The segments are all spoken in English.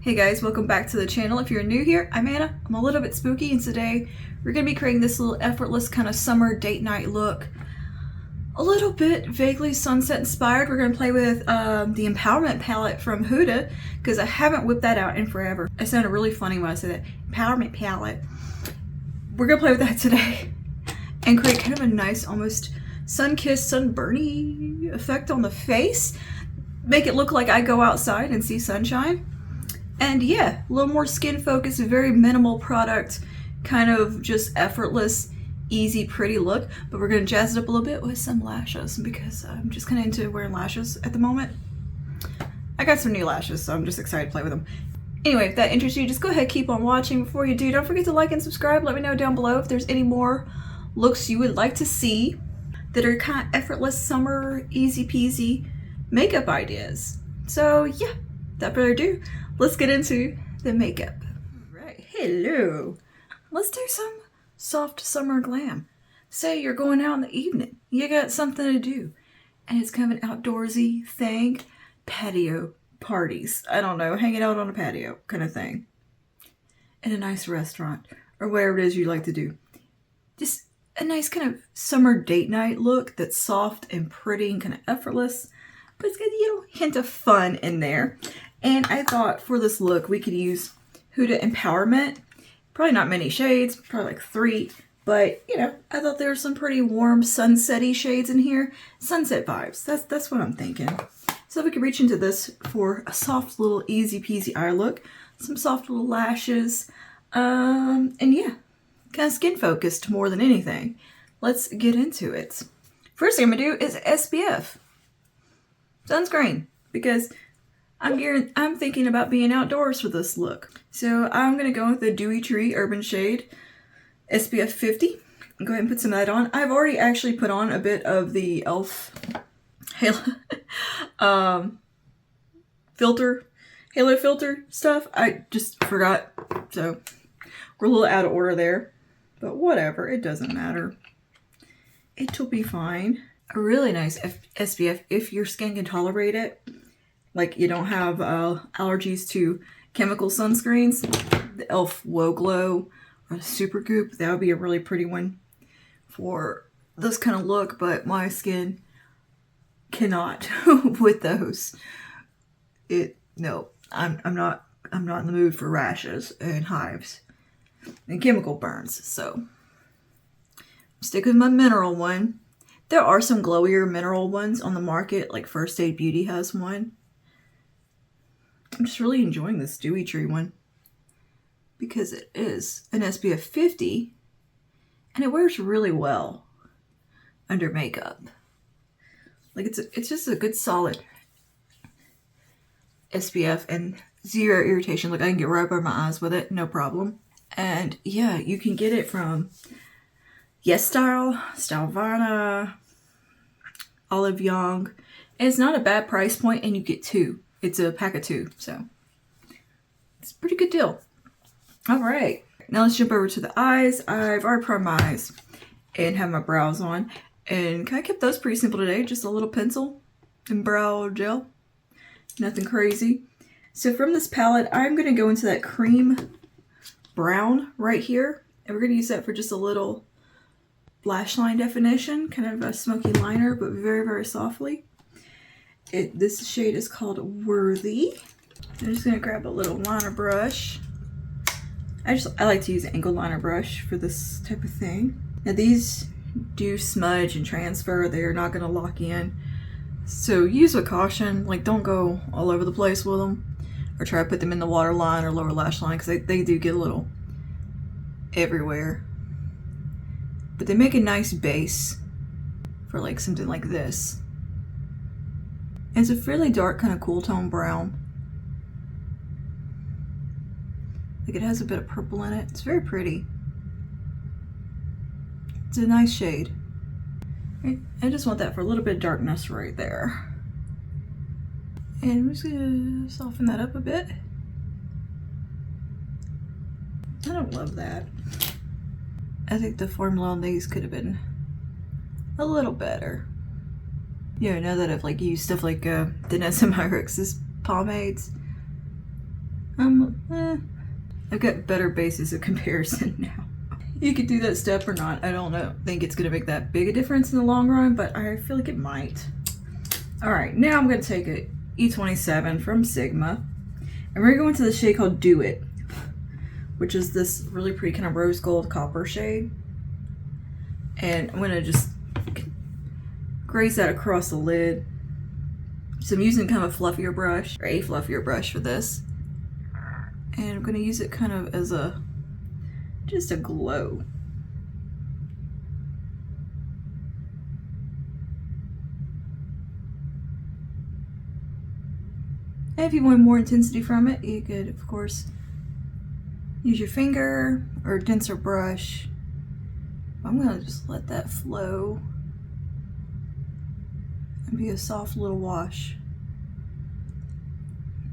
Hey guys, welcome back to the channel. If you're new here, I'm Anna. I'm a little bit spooky, and today we're going to be creating this little effortless kind of summer date night look. A little bit vaguely sunset inspired. We're going to play with the Empowerment palette from Huda, because I haven't whipped that out in forever. I sounded really funny when I said that. Empowerment palette. We're going to play with that today and create kind of a nice, almost sun-kissed, sunburny effect on the face. Make it look like I go outside and see sunshine. And yeah, a little more skin focused, very minimal product, kind of just effortless, easy, pretty look. But we're going to jazz it up a little bit with some lashes, because I'm just kind of into wearing lashes at the moment. I got some new lashes, so I'm just excited to play with them. Anyway, if that interests you, just go ahead, keep on watching. Before you do, don't forget to like and subscribe. Let me know down below if there's any more looks you would like to see that are kind of effortless, summer, easy peasy makeup ideas. So yeah, without further ado, let's get into the makeup. Right, hello. Let's do some soft summer glam. Say you're going out in the evening, you got something to do, and it's kind of an outdoorsy thing. Patio parties, I don't know, hanging out on a patio kind of thing. In a nice restaurant, or whatever it is you like to do. Just a nice kind of summer date night look that's soft and pretty and kind of effortless, but it's got a little hint of fun in there. And I thought for this look we could use Huda Empowerment. Probably not many shades, probably like 3, but you know, I thought there were some pretty warm sunset-y shades in here. Sunset vibes, that's what I'm thinking. So we could reach into this for a soft little easy peasy eye look, some soft little lashes, and yeah, kind of skin focused more than anything. Let's get into it. First thing I'm gonna do is SPF. Sunscreen, because I'm thinking about being outdoors for this look. So I'm going to go with the Dewy Tree Urban Shade SPF 50. Go ahead and put some of that on. I've already actually put on a bit of the e.l.f. Halo filter stuff. I just forgot, so we're a little out of order there. But whatever, it doesn't matter. It'll be fine. A really nice SPF if your skin can tolerate it. Like you don't have allergies to chemical sunscreens. The e.l.f. Whoa Glow or Supergoop, that would be a really pretty one for this kind of look, but my skin cannot with those. No, I'm not in the mood for rashes and hives and chemical burns, so stick with my mineral one. There are some glowier mineral ones on the market, like First Aid Beauty has one. I'm just really enjoying this Dewy Tree one because it is an SPF 50 and it wears really well under makeup. Like it's just a good solid SPF and zero irritation. Like I can get right over my eyes with it, no problem. And yeah, you can get it from Yes Style, Stylevana, Olive Young. And it's not a bad price point, and you get 2. It's a pack of 2, so it's a pretty good deal. All right, now let's jump over to the eyes. I've already primed my eyes and have my brows on, and I kept those pretty simple today. Just a little pencil and brow gel, nothing crazy. So from this palette, I'm going to go into that cream brown right here, and we're going to use that for just a little lash line definition, kind of a smoky liner, but very, very softly. This shade is called Worthy. I'm just gonna grab a little liner brush. I like to use an angled liner brush for this type of thing. Now these do smudge and transfer. They're not gonna lock in, so use with caution. Like don't go all over the place with them, or try to put them in the waterline or lower lash line, because they do get a little everywhere. But they make a nice base for like something like this. It's a fairly dark kind of cool tone brown. Like it has a bit of purple in it. It's very pretty. It's a nice shade. I just want that for a little bit of darkness right there. And I'm just gonna soften that up a bit. I don't love that. I think the formula on these could have been a little better. You know, now that I've like used stuff like Danessa Myrix's pomades, I've got better basis of comparison now. You could do that step or not. I don't know. Think it's gonna make that big a difference in the long run, but I feel like it might. All right, now I'm gonna take a E27 from Sigma, and we're going to the shade called Do It, which is this really pretty kind of rose gold copper shade. And I'm gonna just graze that across the lid. So I'm using kind of a fluffier brush, or a fluffier brush for this. And I'm gonna use it kind of as just a glow. And if you want more intensity from it, you could, of course, use your finger or a denser brush. I'm gonna just let that flow and be a soft little wash.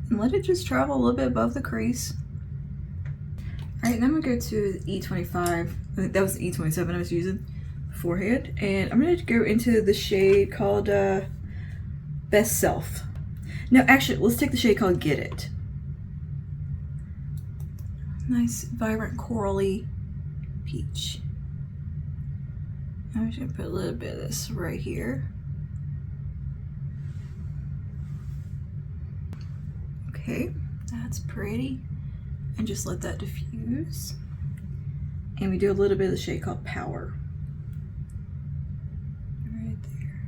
And let it just travel a little bit above the crease. All right, then I'm gonna go to the E25. I think that was the E27 I was using beforehand. And I'm gonna go into the shade called Best Self. No, actually, let's take the shade called Get It. Nice, vibrant, corally peach. I'm just gonna put a little bit of this right here. Okay, that's pretty. And just let that diffuse. And we do a little bit of the shade called Power. Right there.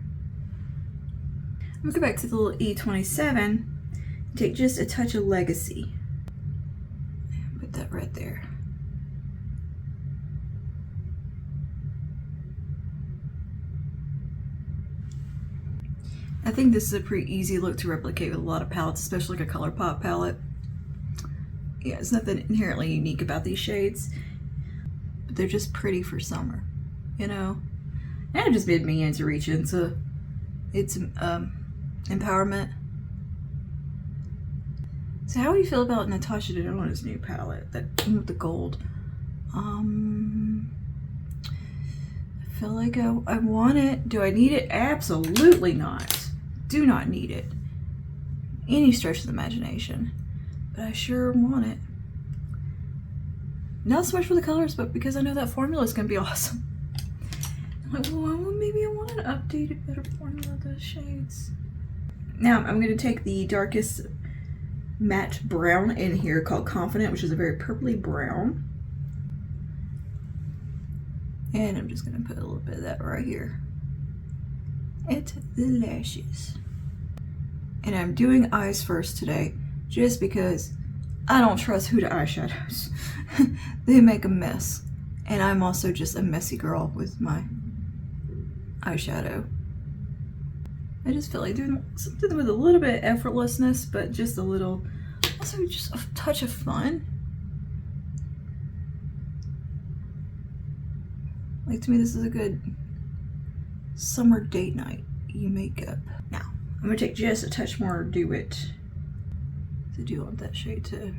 I'm gonna go back to the little E27 and take just a touch of Legacy. Put that right there. I think this is a pretty easy look to replicate with a lot of palettes, especially like a ColourPop palette. Yeah, there's nothing inherently unique about these shades, but they're just pretty for summer, you know? And it just made me into reach into its empowerment. So how do you feel about Natasha Denon's new palette, that with the gold? I feel like I want it. Do I need it? Absolutely not. Do not need it. Any stretch of the imagination. But I sure want it. Not so much for the colors, but because I know that formula is going to be awesome. I'm like, well, maybe I want an updated, better formula of those shades. Now, I'm going to take the darkest matte brown in here called Confident, which is a very purpley brown. And I'm just going to put a little bit of that right here at the lashes. And I'm doing eyes first today, just because I don't trust Huda eyeshadows. They make a mess. And I'm also just a messy girl with my eyeshadow. I just feel like doing something with a little bit of effortlessness, but just a little, also just a touch of fun. Like, to me, this is a good summer date night makeup. Now, I'm gonna take just a touch more Do It. I do want that shade to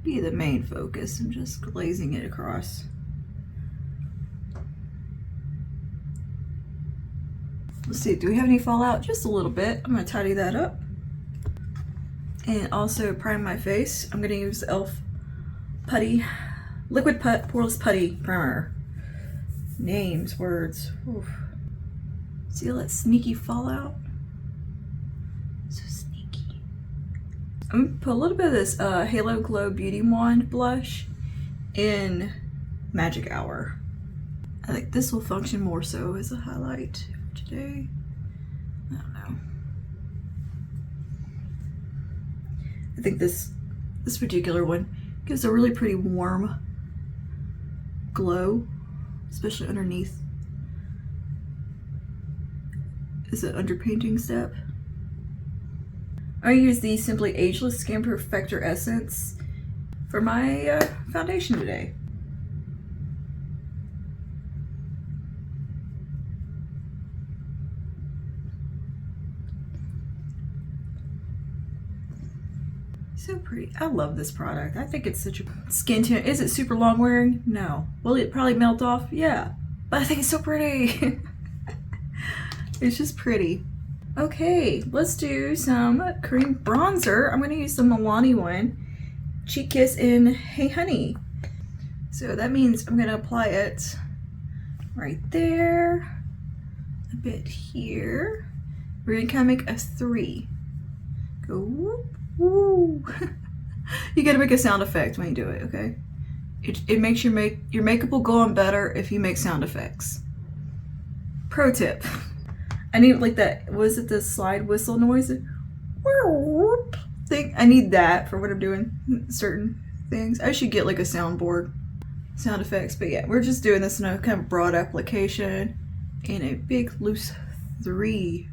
be the main focus and just glazing it across. Let's see, do we have any fallout? Just a little bit. I'm gonna tidy that up. And also prime my face. I'm gonna use the e.l.f. Putty, Liquid Poreless Putty Primer. Names, words. Oof. See all that sneaky fallout? So sneaky. I'm gonna put a little bit of this Halo Glow Beauty Wand blush in Magic Hour. I think this will function more so as a highlight for today. I don't know. I think this particular one gives a really pretty warm glow, especially underneath. Is it underpainting step? I use the Simply Ageless Skin Perfector Essence for my foundation today. So pretty. I love this product. I think it's such a skin tone. Is it super long wearing? No. Will it probably melt off? Yeah. But I think it's so pretty. It's just pretty. Okay, let's do some cream bronzer. I'm going to use the Milani one. Cheek Kiss in Hey Honey. So that means I'm gonna apply it right there, a bit here. We're gonna kind of make a 3. Go whoop, woo. You gotta make a sound effect when you do it, okay? It makes your makeup will go on better if you make sound effects. Pro tip. I need like that, was it the slide whistle noise? Thing. I need that for when I'm doing certain things. I should get like a soundboard, sound effects, but yeah, we're just doing this in a kind of broad application in a big loose 3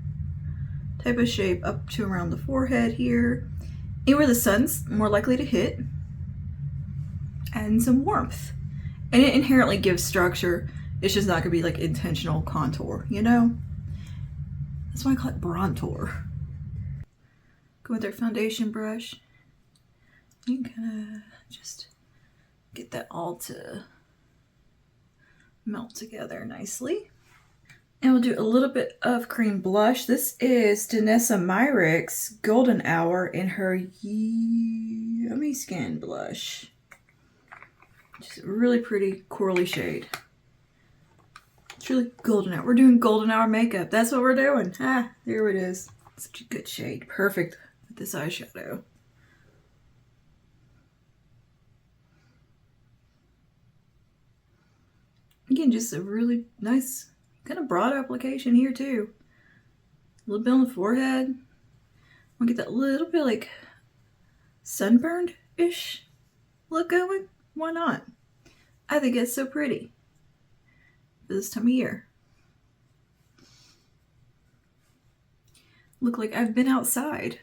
type of shape up to around the forehead here, and where the sun's more likely to hit, and some warmth. And it inherently gives structure. It's just not gonna be like intentional contour, you know? That's why I call it bronzer. Go with our foundation brush. You can kind of just get that all to melt together nicely. And we'll do a little bit of cream blush. This is Danessa Myricks Golden Hour in her Yummy Skin blush. Just a really pretty corally shade. It's really golden hour. We're doing golden hour makeup. That's what we're doing. Ah, there it is. Such a good shade. Perfect with this eyeshadow. Again, just a really nice kind of broad application here too. A little bit on the forehead. I'll get that little bit like sunburned-ish look going. Why not? I think it's so pretty for this time of year. Look like I've been outside.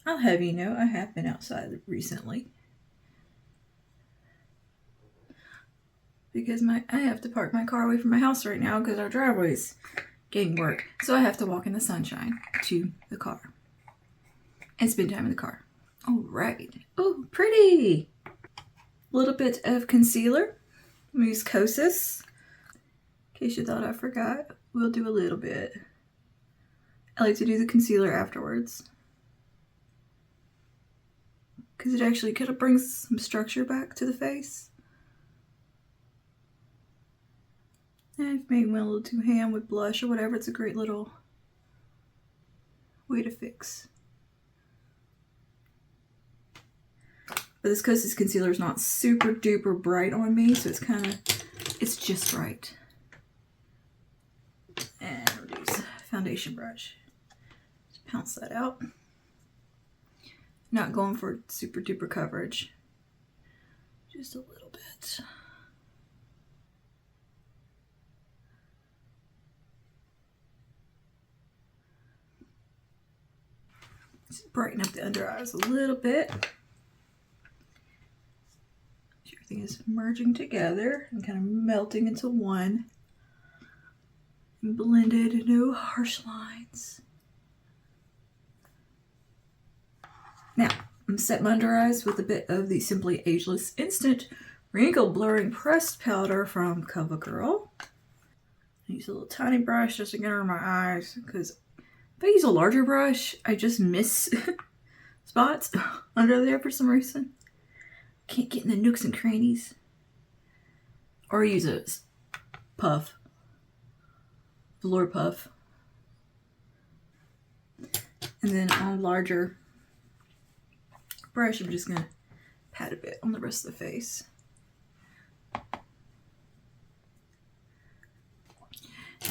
I'll have you know I have been outside recently. Because I have to park my car away from my house right now because our driveway's getting work. So I have to walk in the sunshine to the car and spend time in the car. All right. Oh, pretty. A little bit of concealer. I'm gonna use Kosas. In case you thought I forgot, we'll do a little bit. I like to do the concealer afterwards because it actually kind of brings some structure back to the face. And if maybe went a little too ham with blush or whatever, it's a great little way to fix. But this Kosas concealer is not super duper bright on me, so it's just right. And we'll use foundation brush. Just pounce that out. Not going for super duper coverage. Just a little bit. Just brighten up the under eyes a little bit. Everything is merging together and kind of melting into one. And blended, no harsh lines. Now, I'm set my under eyes with a bit of the Simply Ageless Instant Wrinkle Blurring Pressed Powder from CoverGirl. I use a little tiny brush just to get under my eyes because if I use a larger brush, I just miss spots under there for some reason. Can't get in the nooks and crannies. Or use a puff. Velour puff. And then on a larger brush, I'm just going to pat a bit on the rest of the face.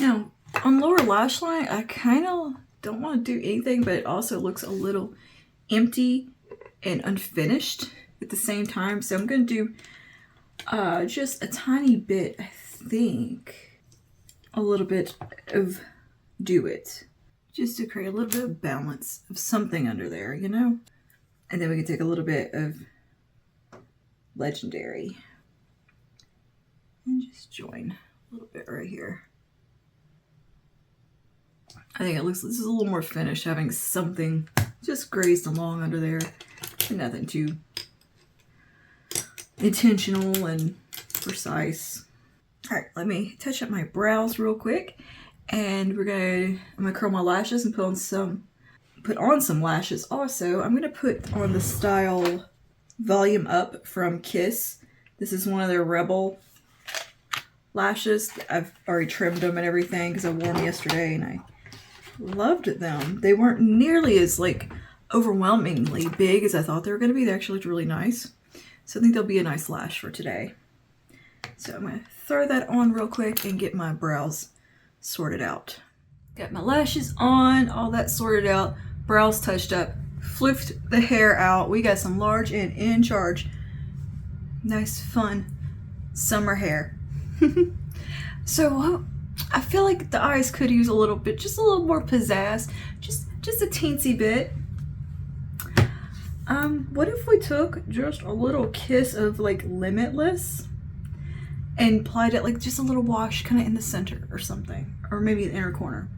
Now, on lower lash line, I kind of don't want to do anything, but it also looks a little empty and unfinished at the same time. So I'm going to do just a tiny bit, I think, a little bit of Do It. Just to create a little bit of balance of something under there, you know? And then we can take a little bit of Legendary and just join a little bit right here. I think this is a little more finished, having something just grazed along under there. And nothing too intentional and precise. All right, let me touch up my brows real quick. And I'm gonna curl my lashes and put on some lashes also. I'm gonna put on the Style Volume Up from Kiss. This is one of their Rebel lashes. I've already trimmed them and everything because I wore them yesterday and I loved them. They weren't nearly as like overwhelmingly big as I thought they were going to be. They actually looked really nice. So I think they'll be a nice lash for today. So I'm going to throw that on real quick and get my brows sorted out. Got my lashes on, all that sorted out, brows touched up, flipped the hair out. We got some large and in charge. Nice, fun summer hair. So I feel like the eyes could use a little bit, just a little more pizzazz, just a teensy bit. What if we took just a little kiss of like Limitless and applied it like just a little wash kind of in the center or something, or maybe the inner corner.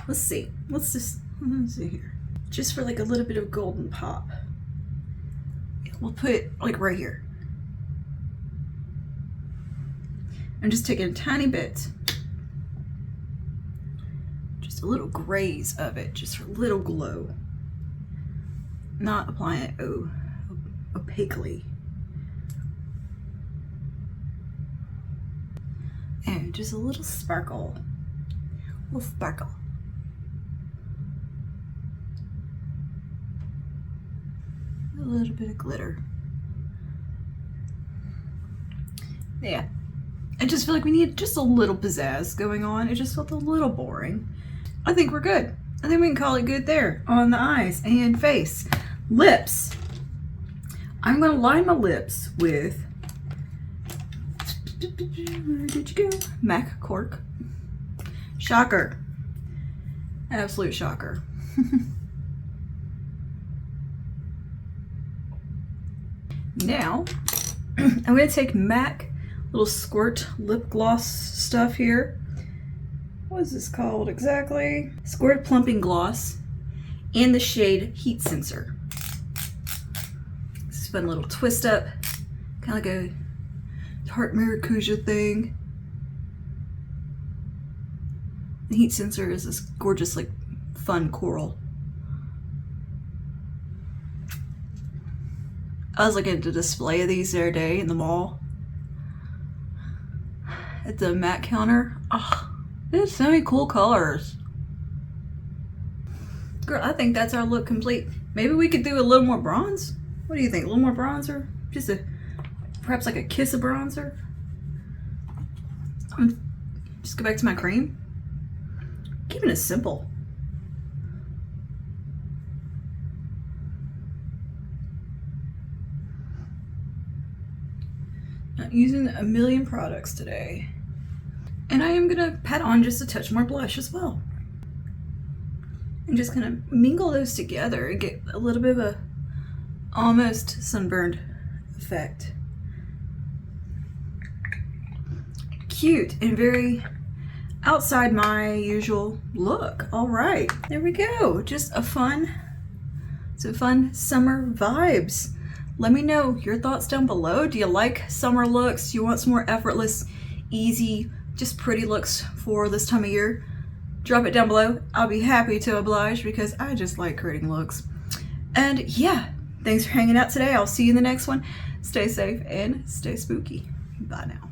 Let's see. Let's see here. Just for like a little bit of golden pop. We'll put it like right here. I'm just taking a tiny bit. Just a little graze of it, just for a little glow. Not applying it opaquely. And just a little sparkle. A little sparkle. A little bit of glitter. Yeah. I just feel like we need just a little pizzazz going on. It just felt a little boring. I think we're good. I think we can call it good there on the eyes and face. Lips. I'm going to line my lips with, where did you go? MAC cork. Shocker. Absolute shocker. Now, I'm going to take MAC little squirt lip gloss stuff here. What is this called exactly? Squirt Plumping Gloss in the shade Heat Sensor. This is a fun little twist up, kind of like a Tarte Maracuja thing. The Heat Sensor is this gorgeous, like, fun coral. I was looking at the display of these the other day in the mall at the MAC counter. Oh, there's so many cool colors. Girl, I think that's our look complete. Maybe we could do a little more bronze. What do you think? A little more bronzer? Perhaps like a kiss of bronzer? Just go back to my cream. Keeping it simple. Not using a million products today. And I am gonna pat on just a touch more blush as well. And just kind of mingle those together and get a little bit of a almost sunburned effect. Cute and very outside my usual look. All right, there we go. Just some fun summer vibes. Let me know your thoughts down below. Do you like summer looks? Do you want some more effortless, easy, just pretty looks for this time of year? Drop it down below. I'll be happy to oblige because I just like creating looks. And yeah, thanks for hanging out today. I'll see you in the next one. Stay safe and stay spooky. Bye now.